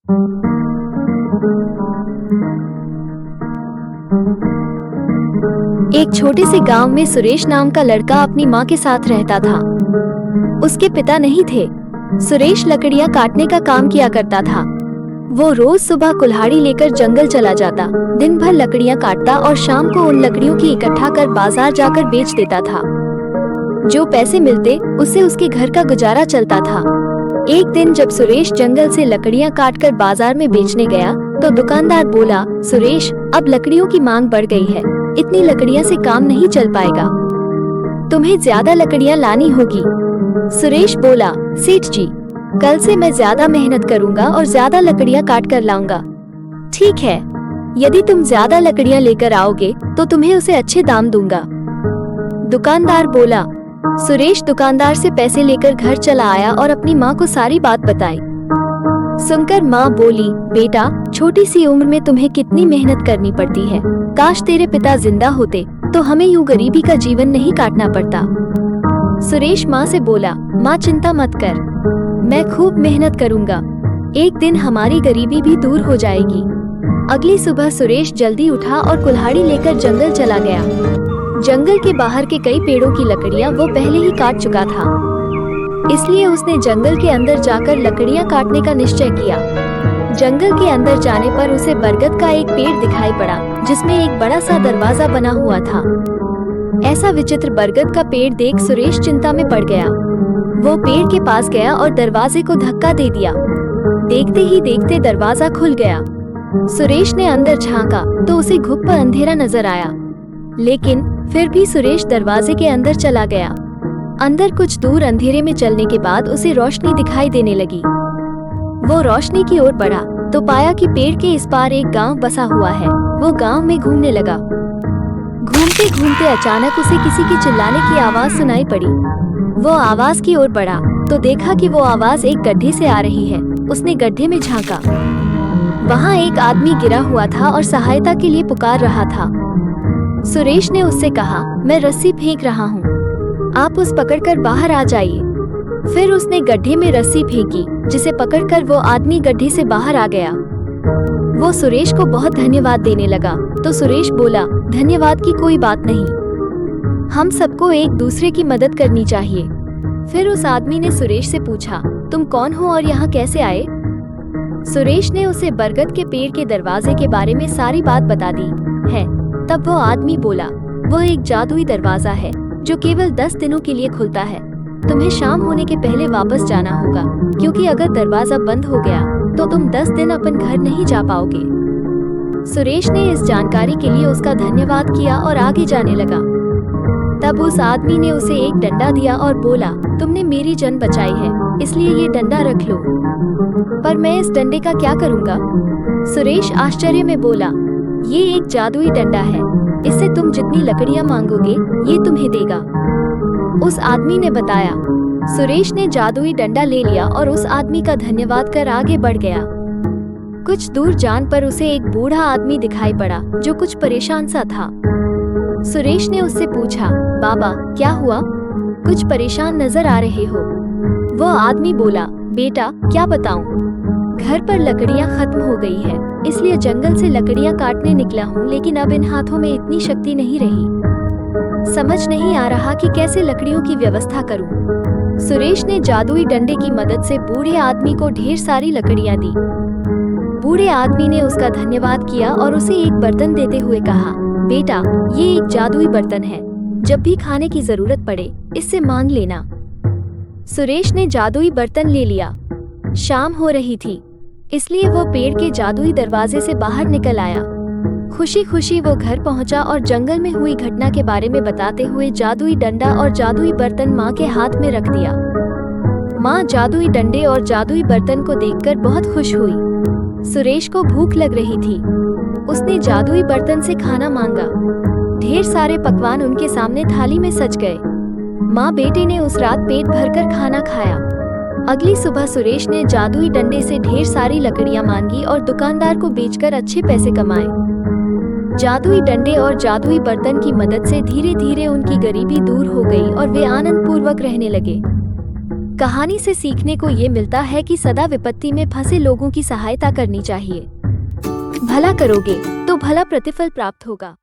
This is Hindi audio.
एक छोटे से गांव में सुरेश नाम का लड़का अपनी माँ के साथ रहता था। उसके पिता नहीं थे। सुरेश लकड़ियाँ काटने का काम किया करता था। वो रोज सुबह कुल्हाड़ी लेकर जंगल चला जाता, दिन भर लकड़ियाँ काटता और शाम को उन लकड़ियों की इकट्ठा कर बाजार जाकर बेच देता था। जो पैसे मिलते उससे उसके घर का गुजारा चलता था। एक दिन जब सुरेश जंगल से लकड़ियाँ काटकर बाजार में बेचने गया तो दुकानदार बोला, सुरेश, अब लकड़ियों की मांग बढ़ गई है, इतनी लकड़ियाँ से काम नहीं चल पाएगा, तुम्हें ज्यादा लकड़ियाँ लानी होगी। सुरेश बोला, सेठ जी, कल से मैं ज्यादा मेहनत करूँगा और ज्यादा लकड़ियाँ काट कर लाऊंगा। ठीक है, यदि तुम ज्यादा लकड़ियाँ लेकर आओगे तो तुम्हें उसे अच्छे दाम दूंगा। दुकानदार बोला। सुरेश दुकानदार से पैसे लेकर घर चला आया और अपनी माँ को सारी बात बताई। सुनकर माँ बोली, बेटा, छोटी सी उम्र में तुम्हें कितनी मेहनत करनी पड़ती है, काश तेरे पिता जिंदा होते तो हमें यूं गरीबी का जीवन नहीं काटना पड़ता। सुरेश माँ से बोला, माँ चिंता मत कर, मैं खूब मेहनत करूँगा, एक दिन हमारी गरीबी भी दूर हो जाएगी। अगली सुबह सुरेश जल्दी उठा और कुल्हाड़ी लेकर जंगल चला गया। जंगल के बाहर के कई पेड़ों की लकड़ियाँ वो पहले ही काट चुका था, इसलिए उसने जंगल के अंदर जाकर लकड़ियाँ काटने का निश्चय किया। जंगल के अंदर जाने पर उसे बरगद का एक पेड़ दिखाई पड़ा जिसमें एक बड़ा सा दरवाजा बना हुआ था। ऐसा विचित्र बरगद का पेड़ देख सुरेश चिंता में पड़ गया। वो पेड़ के पास गया और दरवाजे को धक्का दे दिया। देखते ही देखते दरवाजा खुल गया। सुरेश ने अंदर झांका तो उसे घुप पर अंधेरा नजर आया, लेकिन फिर भी सुरेश दरवाजे के अंदर चला गया। अंदर कुछ दूर अंधेरे में चलने के बाद उसे रोशनी दिखाई देने लगी। वो रोशनी की ओर बढ़ा तो पाया कि पेड़ के इस पार एक गांव बसा हुआ है। वो गांव में घूमने लगा। घूमते घूमते अचानक उसे किसी की चिल्लाने की आवाज सुनाई पड़ी। वो आवाज की ओर बढ़ा तो देखा कि वो आवाज एक गड्ढे से आ रही है। उसने गड्ढे में झांका। वहाँ एक आदमी गिरा हुआ था और सहायता के लिए पुकार रहा था। सुरेश ने उससे कहा, मैं रस्सी फेंक रहा हूँ, आप उस पकड़कर बाहर आ जाइए। फिर उसने गड्ढे में रस्सी फेंकी, जिसे पकड़कर वो आदमी गड्ढे से बाहर आ गया। वो सुरेश को बहुत धन्यवाद देने लगा तो सुरेश बोला, धन्यवाद की कोई बात नहीं, हम सबको एक दूसरे की मदद करनी चाहिए। फिर उस आदमी ने सुरेश से पूछा, तुम कौन हो और यहाँ कैसे आए? सुरेश ने उसे बरगद के पेड़ के दरवाजे के बारे में सारी बात बता दी है। तब वो आदमी बोला, वो एक जादुई दरवाजा है जो केवल 10 दिनों के लिए खुलता है। तुम्हें शाम होने के पहले वापस जाना होगा, क्योंकि अगर दरवाजा बंद हो गया तो तुम 10 दिन अपन घर नहीं जा पाओगे। सुरेश ने इस जानकारी के लिए उसका धन्यवाद किया और आगे जाने लगा। तब उस आदमी ने उसे एक डंडा दिया और बोला, तुमने मेरी जान बचाई है, इसलिए ये डंडा रख लो। पर मैं इस डंडे का क्या करूँगा? सुरेश आश्चर्य में बोला, ये एक जादुई डंडा है, इससे तुम जितनी लकड़ियाँ मांगोगे ये तुम्हें देगा। उस आदमी ने बताया। सुरेश ने जादुई डंडा ले लिया और उस आदमी का धन्यवाद कर आगे बढ़ गया। कुछ दूर जान पर उसे एक बूढ़ा आदमी दिखाई पड़ा जो कुछ परेशान सा था। सुरेश ने उससे पूछा, बाबा क्या हुआ, कुछ परेशान नजर आ रहे हो? वो आदमी बोला, बेटा क्या बताऊं, घर पर लकड़ियां खत्म हो गई है, इसलिए जंगल से लकड़ियां काटने निकला हूँ, लेकिन अब इन हाथों में इतनी शक्ति नहीं रही, समझ नहीं आ रहा कि कैसे लकड़ियों की व्यवस्था करूं। सुरेश ने जादुई डंडे की मदद से बूढ़े आदमी को ढेर सारी लकड़ियां दी। बूढ़े आदमी ने उसका धन्यवाद किया और उसे एक बर्तन देते हुए कहा, बेटा ये एक जादुई बर्तन है, जब भी खाने की जरूरत पड़े इससे मांग लेना। सुरेश ने जादुई बर्तन ले लिया। शाम हो रही थी, इसलिए वो पेड़ के जादुई दरवाजे से बाहर निकल आया। खुशी खुशी वो घर पहुंचा और जंगल में हुई घटना के बारे में बताते हुए जादुई डंडा और जादुई बर्तन माँ के हाथ में रख दिया। माँ जादुई डंडे और जादुई बर्तन को देखकर बहुत खुश हुई। सुरेश को भूख लग रही थी। उसने जादुई बर्तन से खाना मांगा। ढेर सारे पकवान उनके सामने थाली में सज गए। माँ बेटे ने उस रात पेट भरकर खाना खाया। अगली सुबह सुरेश ने जादुई डंडे से ढेर सारी लकड़ियां मांगी और दुकानदार को बेचकर अच्छे पैसे कमाए। जादुई डंडे और जादुई बर्तन की मदद से धीरे धीरे उनकी गरीबी दूर हो गई और वे आनंद पूर्वक रहने लगे। कहानी से सीखने को ये मिलता है कि सदा विपत्ति में फंसे लोगों की सहायता करनी चाहिए। भला करोगे तो भला प्रतिफल प्राप्त होगा।